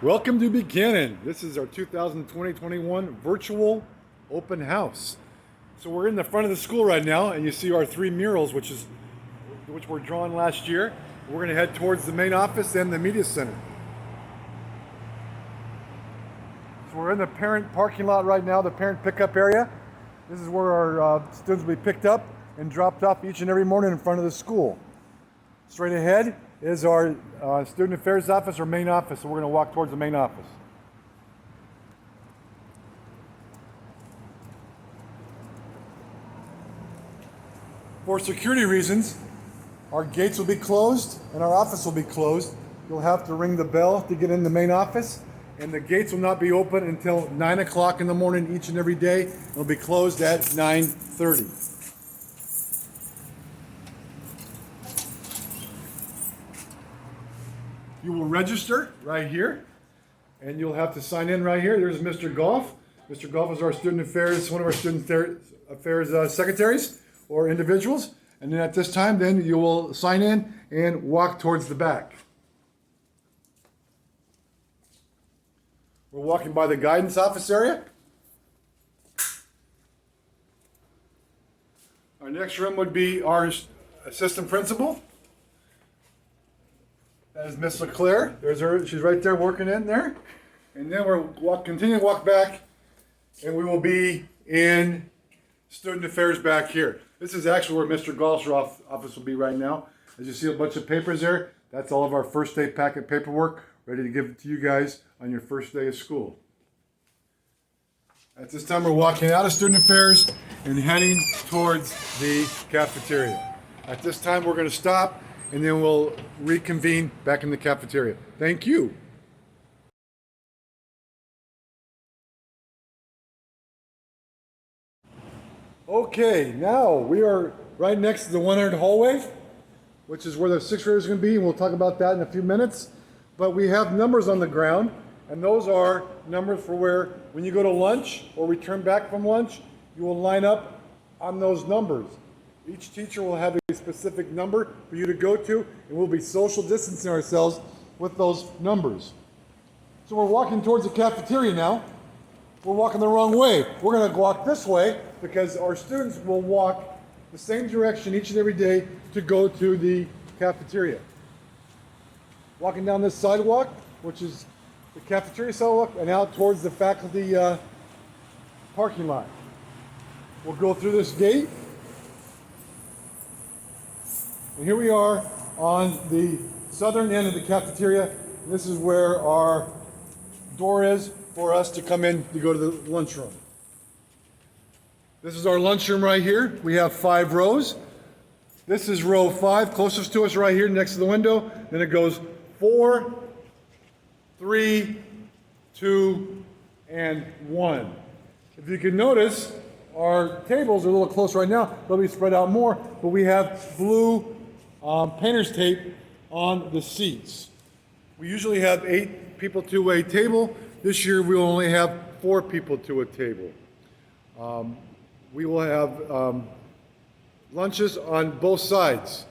Welcome to Buchanan. This is our 2020-21 virtual open house. So we're in the front of the school right now, and you see our three murals, which were drawn last year. We're going to head towards the main office and the media center. So we're in the parent parking lot right now, the parent pickup area. This is where our students will be picked up and dropped off each and every morning in front of the school. Straight ahead is our student affairs office or main office, so we're going to walk towards the main office. For security reasons, our gates will be closed and our office will be closed. You'll have to ring the bell to get in the main office, and the gates will not be open until 9 o'clock in the morning each and every day. It'll be closed at 9:30. You will register right here, and you'll have to sign in right here. There's Mr. Golf. Mr. Golf is our student affairs, one of our student affairs secretaries or individuals. And then at this time, then you will sign in and walk towards the back. We're walking by the guidance office area. Our next room would be our assistant principal. That is Miss LeClaire. There's her. She's right there working in there. And then we'll continue to walk back, and we will be in student affairs back here. This is actually where Mr. Golf's office will be right now. As you see a bunch of papers there, that's all of our first day packet paperwork ready to give it to you guys on your first day of school. At this time, we're walking out of student affairs and heading towards the cafeteria. At this time, we're going to stop, and then we'll reconvene back in the cafeteria. Thank you. Okay, now we are right next to the 100 hallway, which is where the sixth graders are going to be, and we'll talk about that in a few minutes. But we have numbers on the ground, and those are numbers for where, when you go to lunch or return back from lunch, you will line up on those numbers. Each teacher will have a specific number for you to go to, and we'll be social distancing ourselves with those numbers. So we're walking towards the cafeteria now. We're walking the wrong way. We're going to walk this way because our students will walk the same direction each and every day to go to the cafeteria. Walking down this sidewalk, which is the cafeteria sidewalk, and out towards the faculty parking lot. We'll go through this gate. And here we are on the southern end of the cafeteria. This is where our door is for us to come in to go to the lunchroom. This is our lunchroom right here. We have 5 rows. This is row 5, closest to us right here next to the window. Then it goes 4, 3, 2, and 1. If you can notice, our tables are a little close right now. They'll be spread out more, but we have blue painter's tape on the seats. We usually have 8 people to a table. This year we'll only have 4 people to a table. We will have lunches on both sides.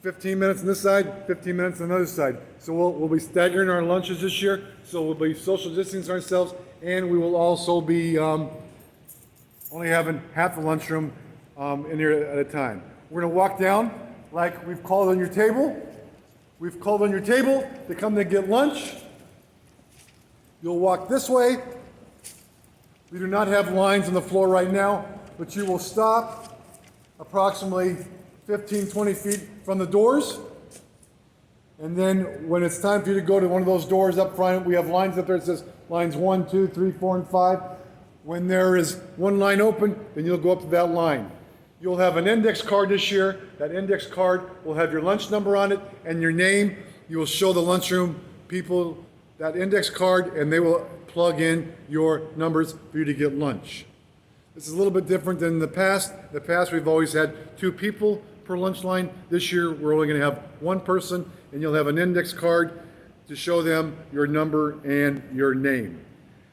15 minutes on this side, 15 minutes on the other side. So we'll be staggering our lunches this year. So we'll be social distancing ourselves, and we will also be only having half the lunchroom in here at a time. We're going to walk down like we've called on your table. We've called on your table to come to get lunch. You'll walk this way. We do not have lines on the floor right now, but you will stop approximately 15, 20 feet from the doors. And then when it's time for you to go to one of those doors up front, we have lines up there that says lines 1, 2, 3, 4, and 5. When there is one line open, then you'll go up to that line. You'll have an index card this year. That index card will have your lunch number on it and your name. You will show the lunchroom people that index card, and they will plug in your numbers for you to get lunch. This is a little bit different than the past. In the past, we've always had 2 people per lunch line. This year, we're only going to have 1 person, and you'll have an index card to show them your number and your name.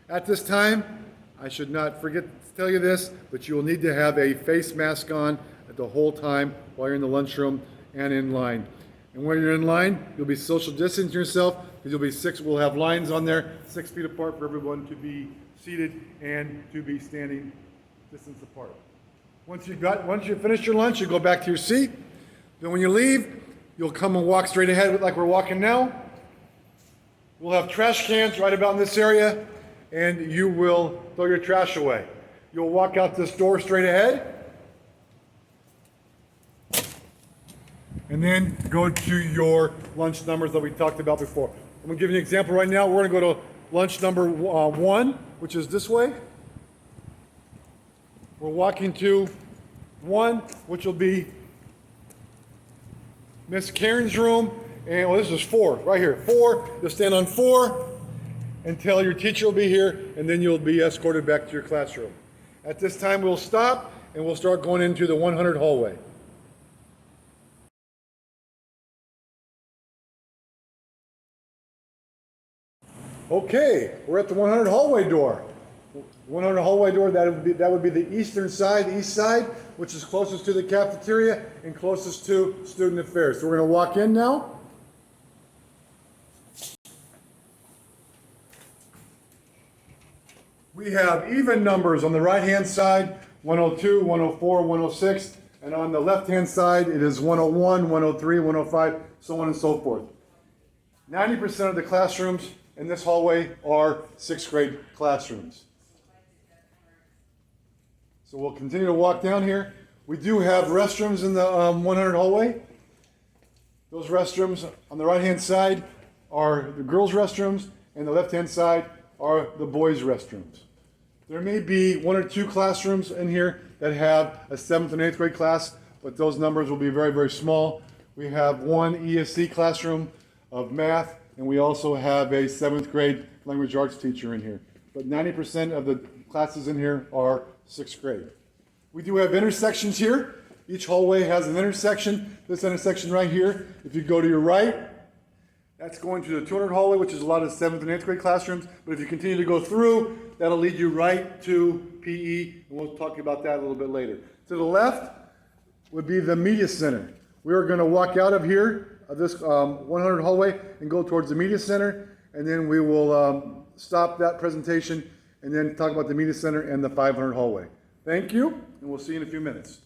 At this time, I should not forget to tell you this, but you will need to have a face mask on the whole time while you're in the lunchroom and in line. And when you're in line, you'll be social distancing yourself because you'll be six. We'll have lines on there, 6 feet apart for everyone to be seated and to be standing distance apart. Once you finish your lunch, you go back to your seat. Then when you leave, you'll come and walk straight ahead like we're walking now. We'll have trash cans right about in this area, and you will throw your trash away. You'll walk out this door straight ahead, and then go to your lunch numbers that we talked about before. I'm going to give you an example right now. We're going to go to lunch number 1, which is this way. We're walking to 1, which will be Miss Karen's room. And well, this is 4, right here. 4, you'll stand on 4 until your teacher will be here, and then you'll be escorted back to your classroom. At this time, we'll stop, and we'll start going into the 100 hallway. Okay, we're at the 100 hallway door. 100 hallway door, that would be the eastern side, the east side, which is closest to the cafeteria and closest to student affairs. So we're going to walk in now. We have even numbers on the right-hand side, 102, 104, 106, and on the left-hand side, it is 101, 103, 105, so on and so forth. 90% of the classrooms in this hallway are 6th grade classrooms. So we'll continue to walk down here. We do have restrooms in the 100 hallway. Those restrooms on the right-hand side are the girls' restrooms, and the left-hand side are the boys' restrooms. There may be 1 or 2 classrooms in here that have a 7th and 8th grade class, but those numbers will be very, very small. We have 1 ESC classroom of math, and we also have a 7th grade language arts teacher in here. But 90% of the classes in here are 6th grade. We do have intersections here. Each hallway has an intersection. This intersection right here, if you go to your right, that's going to the 200 hallway, which is a lot of 7th and 8th grade classrooms. But if you continue to go through, that'll lead you right to PE, and we'll talk about that a little bit later. To the left would be the media center. We are going to walk out of here, of this 100 hallway, and go towards the media center, and then we will stop that presentation and then talk about the media center and the 500 hallway. Thank you, and we'll see you in a few minutes.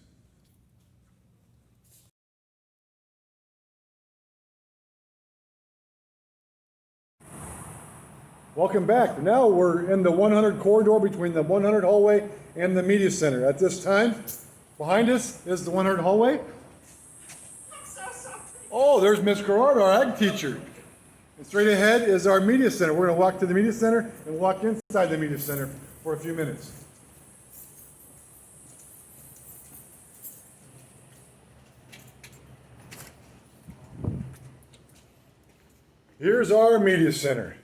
Welcome back. Now we're in the 100 corridor between the 100 hallway and the media center. At this time, behind us is the 100 hallway. Oh, there's Miss Gerard, our ag teacher. And straight ahead is our media center. We're going to walk to the media center and walk inside the media center for a few minutes. Here's our media center.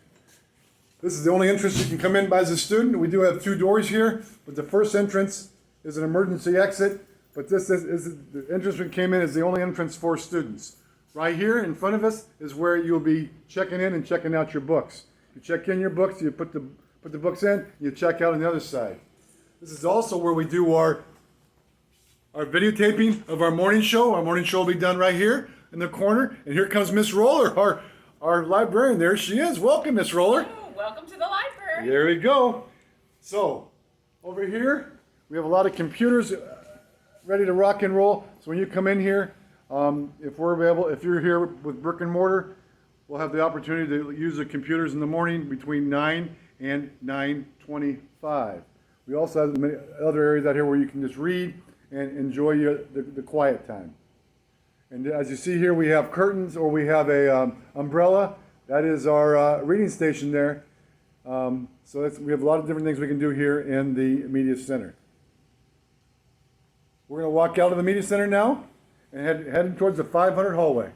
This is the only entrance you can come in by as a student. We do have 2 doors here, but the first entrance is an emergency exit, but this is the entrance we came in is the only entrance for students. Right here in front of us is where you'll be checking in and checking out your books. You check in your books, you put the books in, you check out on the other side. This is also where we do our videotaping of our morning show. Our morning show will be done right here in the corner. And here comes Miss Roller, our librarian. There she is. Welcome, Miss Roller. Welcome to the library. There we go. So, over here, we have a lot of computers ready to rock and roll. So when you come in here, if you're here with brick and mortar, we'll have the opportunity to use the computers in the morning between 9 and 9:25. We also have many other areas out here where you can just read and enjoy the quiet time. And as you see here, we have curtains, or we have a umbrella. That is our reading station there. So we have a lot of different things we can do here in the media center. We're going to walk out of the media center now and heading towards the 500 hallway.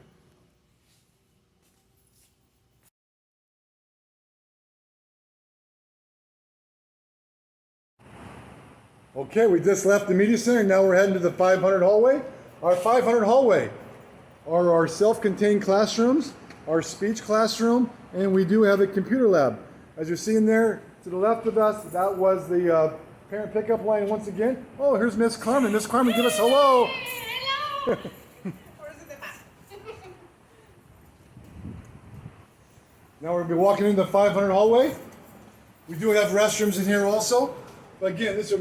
Okay, we just left the media center. Now we're heading to the 500 hallway. Our 500 hallway are our self-contained classrooms, our speech classroom, and we do have a computer lab. As you're seeing there to the left of us, that was the parent pickup line once again. Oh, here's Miss Carmen. Miss Carmen, give us hello. Hello. Now we're going to be walking into the 500 hallway. We do have restrooms in here also. But again, this is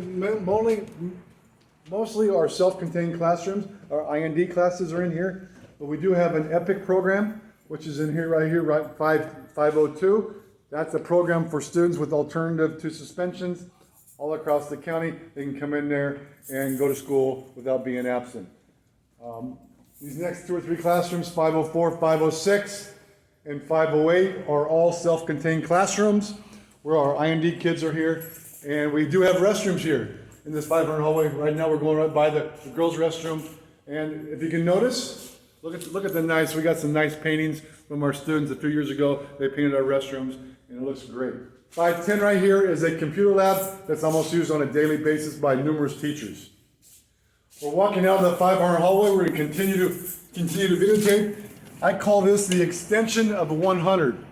mostly our self-contained classrooms. Our IND classes are in here. But we do have an EPIC program, which is in here, right 502. That's a program for students with alternative to suspensions all across the county. They can come in there and go to school without being absent. These next 2 or 3 classrooms, 504, 506, and 508, are all self-contained classrooms where our IND kids are here. And we do have restrooms here in this 500 hallway. Right now we're going right by the girls' restroom. And if you can notice, look at the nice, we got some nice paintings from our students a few years ago. They painted our restrooms and it looks great. 510 right here is a computer lab that's almost used on a daily basis by numerous teachers. We're walking out of the 500 hallway. We're going to continue to videotape. I call this the extension of 100.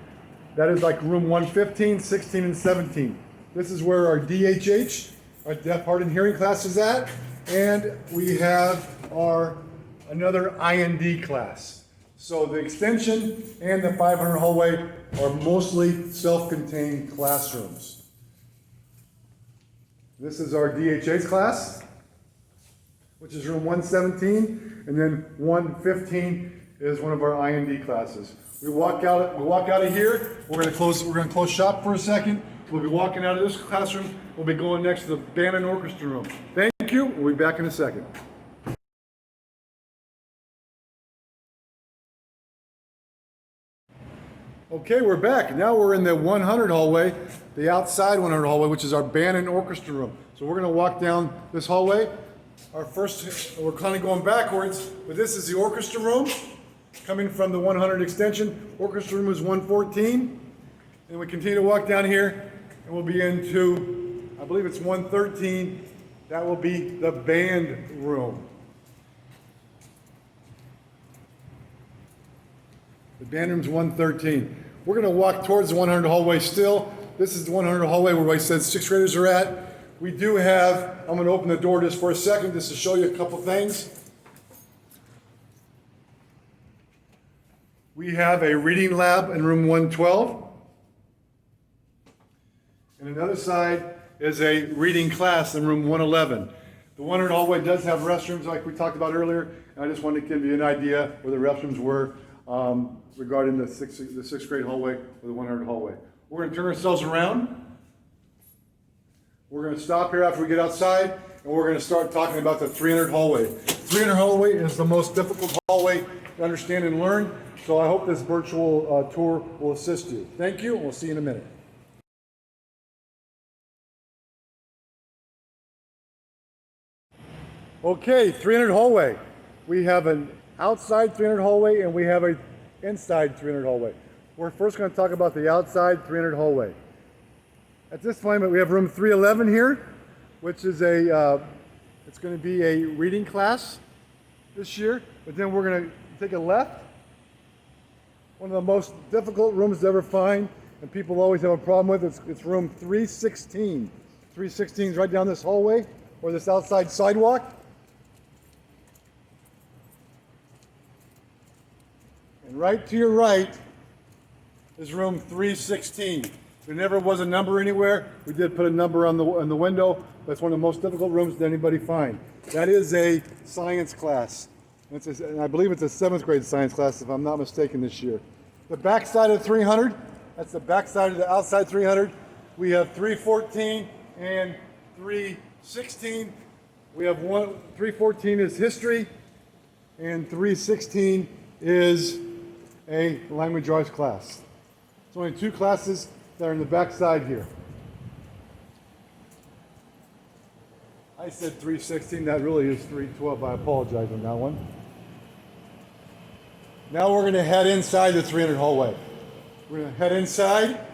That is like room 115, 16, and 17. This is where our DHH, our deaf, heart, and hearing class is at. And we have our another IND class. So the extension and the 500 hallway are mostly self-contained classrooms. This is our DHH class, which is room 117, and then 115 is one of our IND classes. We walk out of here. We're going to close shop for a second. We'll be walking out of this classroom. We'll be going next to the band and orchestra room. Thank you. We'll be back in a second. Okay, we're back. Now we're in the 100 hallway, the outside 100 hallway, which is our band and orchestra room. So we're going to walk down this hallway. We're kind of going backwards, but this is the orchestra room. Coming from the 100 extension, orchestra room is 114. And we continue to walk down here, and we'll be into, I believe it's 113. That will be the band room. The band room's 113. We're going to walk towards the 100 hallway still. This is the 100 hallway where I said 6th graders are at. We do have, I'm going to open the door just for a second just to show you a couple things. We have a reading lab in room 112. And another side is a reading class in room 111. The 100 hallway does have restrooms like we talked about earlier. And I just wanted to give you an idea where the restrooms were regarding the sixth grade hallway or the 100 hallway. We're going to turn ourselves around. We're going to stop here after we get outside, and we're going to start talking about the 300 hallway. 300 hallway is the most difficult hallway to understand and learn, so I hope this virtual tour will assist you. Thank you, and we'll see you in a minute. Okay, 300 hallway. We have an outside 300 hallway, and we have an inside 300 hallway. We're first going to talk about the outside 300 hallway. At this point, we have room 311 here, which is it's going to be a reading class this year. But then we're going to take a left. One of the most difficult rooms to ever find, and people always have a problem with, it's room 316. 316 is right down this hallway, or this outside sidewalk. And right to your right is room 316. There never was a number anywhere. We did put a number on the window. That's one of the most difficult rooms to anybody find. That is a science class. And I believe it's a 7th grade science class, if I'm not mistaken, this year. The back side of 300, that's the back side of the outside 300. We have 314 and 316. We have 314 is history, and 316 is a language arts class. It's only 2 classes that are in the back side here. I said 316, that really is 312. I apologize on that one. Now we're going to head inside the 300 hallway. We're going to head inside.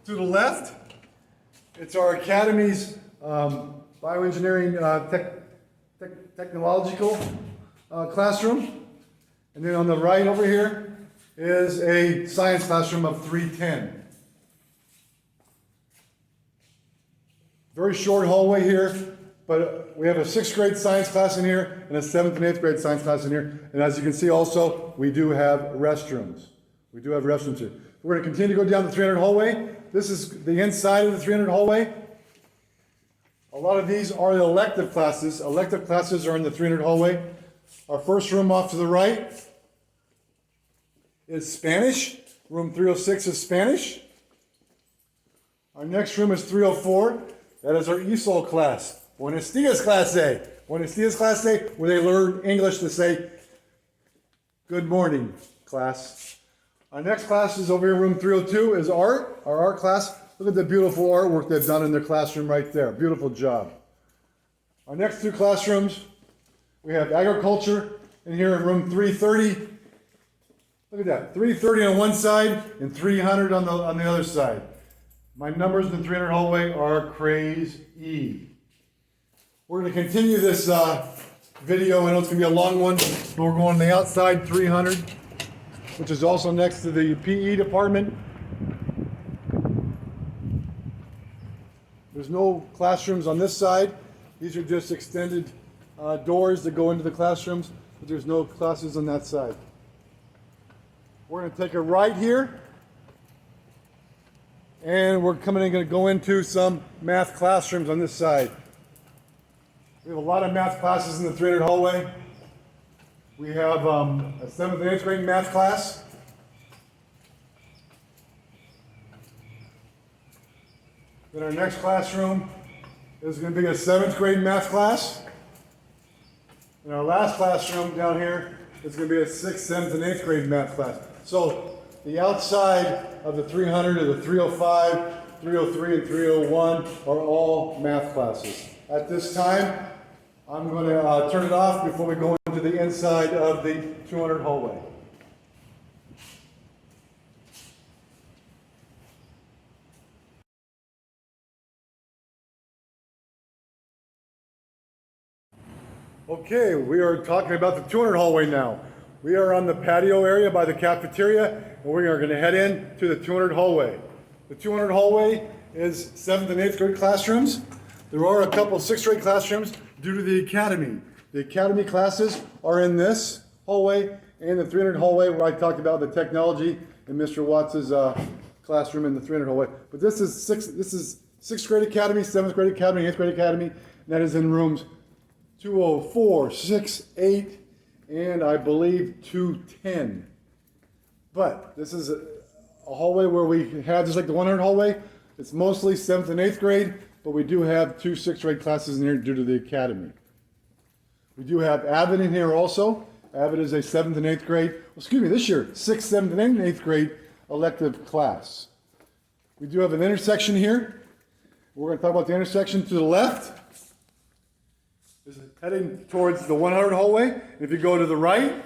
To the left, it's our Academy's bioengineering technological classroom. And then on the right over here is a science classroom of 310. Very short hallway here. but we have a 6th grade science class in here and a 7th and 8th grade science class in here. And as you can see also, we do have restrooms. We do have restrooms here. We're going to continue to go down the 300 hallway. This is the inside of the 300 hallway. A lot of these are the elective classes. Elective classes are in the 300 hallway. Our first room off to the right is Spanish. Room 306 is Spanish. Our next room is 304. That is our ESOL class. Buenos dias, clase. Buenos dias, clase, where they learn English to say, good morning, class. Our next class is over here, room 302, is art, our art class. Look at the beautiful artwork they've done in their classroom right there. Beautiful job. Our next 2 classrooms, we have agriculture in here in room 330. Look at that, 330 on one side and 300 on the other side. My numbers in the 300 hallway are crazy. We're going to continue this video. I know it's going to be a long one, but we're going on the outside 300, which is also next to the PE department. There's no classrooms on this side. These are just extended doors that go into the classrooms, but there's no classes on that side. We're going to take a right here, and we're going to go into some math classrooms on this side. We have a lot of math classes in the 300 hallway. We have a 7th and 8th grade math class. Then our next classroom is going to be a 7th grade math class. And our last classroom down here is going to be a 6th, 7th, and 8th grade math class. So the outside of the 300 or the 305, 303, and 301 are all math classes. At this time, I'm going to turn it off before we go into the inside of the 200 hallway. Okay, we are talking about the 200 hallway now. We are on the patio area by the cafeteria, and we are going to head in to the 200 hallway. The 200 hallway is 7th and 8th grade classrooms. There are a couple 6th grade classrooms due to the academy. The academy classes are in this hallway and the 300 hallway where I talked about the technology in Mr. Watts' classroom in the 300 hallway. But this is 6th grade academy, 7th grade academy, 8th grade academy, and that is in rooms 204, 6, 8, and I believe 210. But this is a hallway where we have, just like the 100 hallway, it's mostly 7th and 8th grade, but we do have 2 6th grade classes in here due to the academy. We do have Avid in here also. Avid is a 7th and 8th grade, this year, 6th, 7th, and 8th grade elective class. We do have an intersection here. We're going to talk about the intersection to the left. This is heading towards the 100 hallway. And if you go to the right,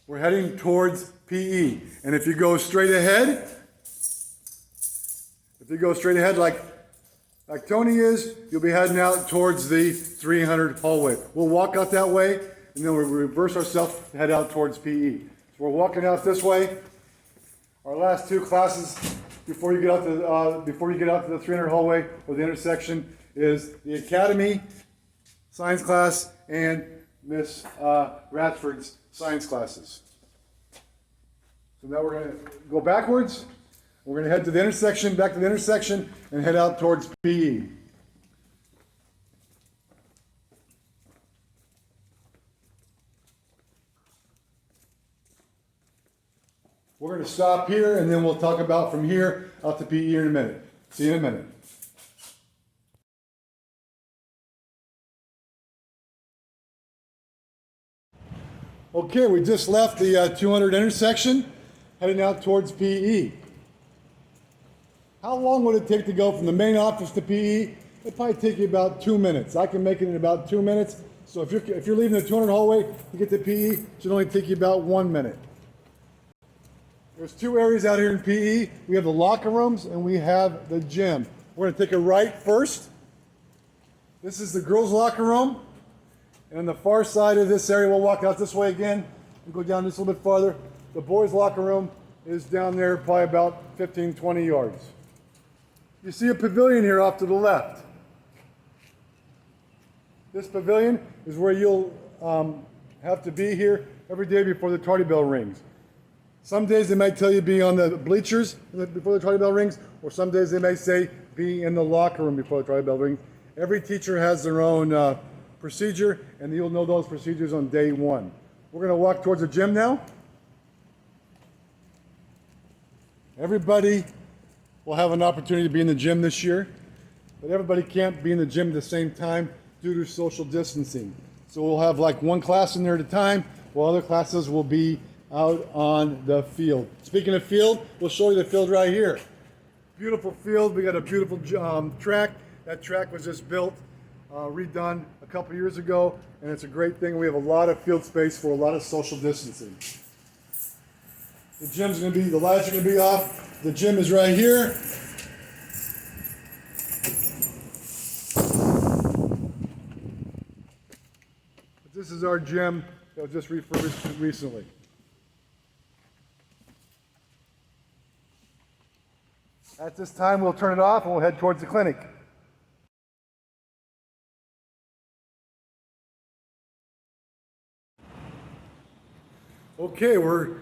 we're heading towards PE. And if you go straight ahead, like Tony is, you'll be heading out towards the 300 hallway. We'll walk out that way, and then we'll reverse ourselves to head out towards PE. So we're walking out this way. Our last 2 classes before you get out to the 300 hallway or the intersection is the academy science class and Miss Radford's science classes. So now we're going to go backwards. We're going to head to the intersection, back to the intersection, and head out towards PE. We're going to stop here, and then we'll talk about from here out to PE in a minute. See you in a minute. Okay, we just left the 200 intersection, heading out towards PE. How long would it take to go from the main office to PE? It'd probably take you about 2 minutes. I can make it in about 2 minutes. So if you're leaving the 200 hallway to get to PE, it should only take you about 1 minute. There's 2 areas out here in PE. We have the locker rooms and we have the gym. We're going to take a right first. This is the girls' locker room. And on the far side of this area, we'll walk out this way again and go down just a little bit farther. The boys' locker room is down there probably about 15, 20 yards. You see a pavilion here off to the left. This pavilion is where you'll have to be here every day before the tardy bell rings. Some days they might tell you be on the bleachers before the tardy bell rings, or some days they may say be in the locker room before the tardy bell rings. Every teacher has their own procedure, and you'll know those procedures on day one. We're going to walk towards the gym now. Everybody will have an opportunity to be in the gym this year, but everybody can't be in the gym at the same time due to social distancing. So we'll have like one class in there at a time, while other classes will be out on the field. Speaking of field, we'll show you the field right here. Beautiful field. We got a beautiful track. That track was just built, redone a couple years ago, and it's a great thing. We have a lot of field space for a lot of social distancing. The gym's going to be, the lights are going to be off. The gym is right here. This is our gym that was just refurbished recently. At this time, we'll turn it off and we'll head towards the clinic. Okay, we're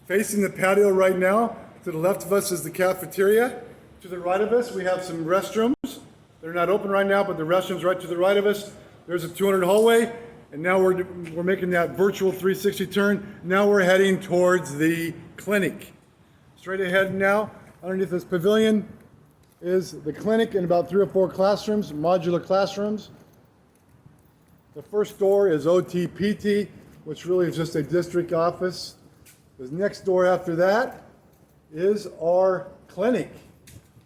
facing the patio right now. To the left of us is the cafeteria. To the right of us, we have some restrooms. They're not open right now, but the restrooms right to the right of us. There's a 200 hallway, and now we're making that virtual 360 turn. Now we're heading towards the clinic. Straight ahead now, underneath this pavilion is the clinic and about 3 or 4 classrooms, modular classrooms. The first door is OTPT, which really is just a district office. The next door after that is our clinic.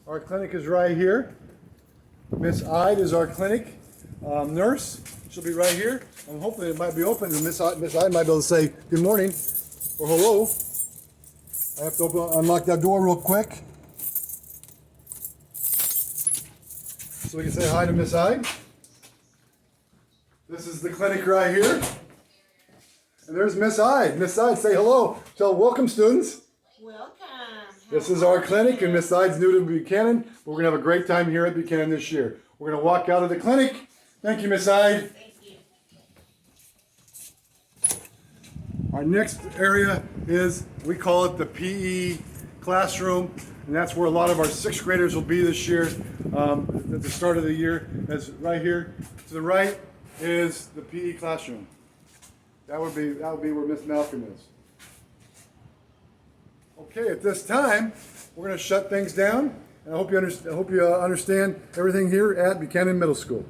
Our clinic is right here. Miss Ide is our clinic nurse. She'll be right here, and hopefully it might be open, and Miss Ide might be able to say good morning or hello. I have to unlock that door real quick so we can say hi to Miss Ide. This is the clinic right here. And there's Miss Ide. Miss Ide, say hello. Tell welcome, students. Welcome. This is our clinic, and Miss Ide's new to Buchanan. But we're going to have a great time here at Buchanan this year. We're going to walk out of the clinic. Thank you, Miss Ide. Thank you. Our next area is, we call it the PE classroom, and that's where a lot of our 6th graders will be this year at the start of the year. That's right here. To the right is the PE classroom. That would be where Miss Malcolm is. Okay, at this time, we're going to shut things down, and I hope you understand everything here at Buchanan Middle School.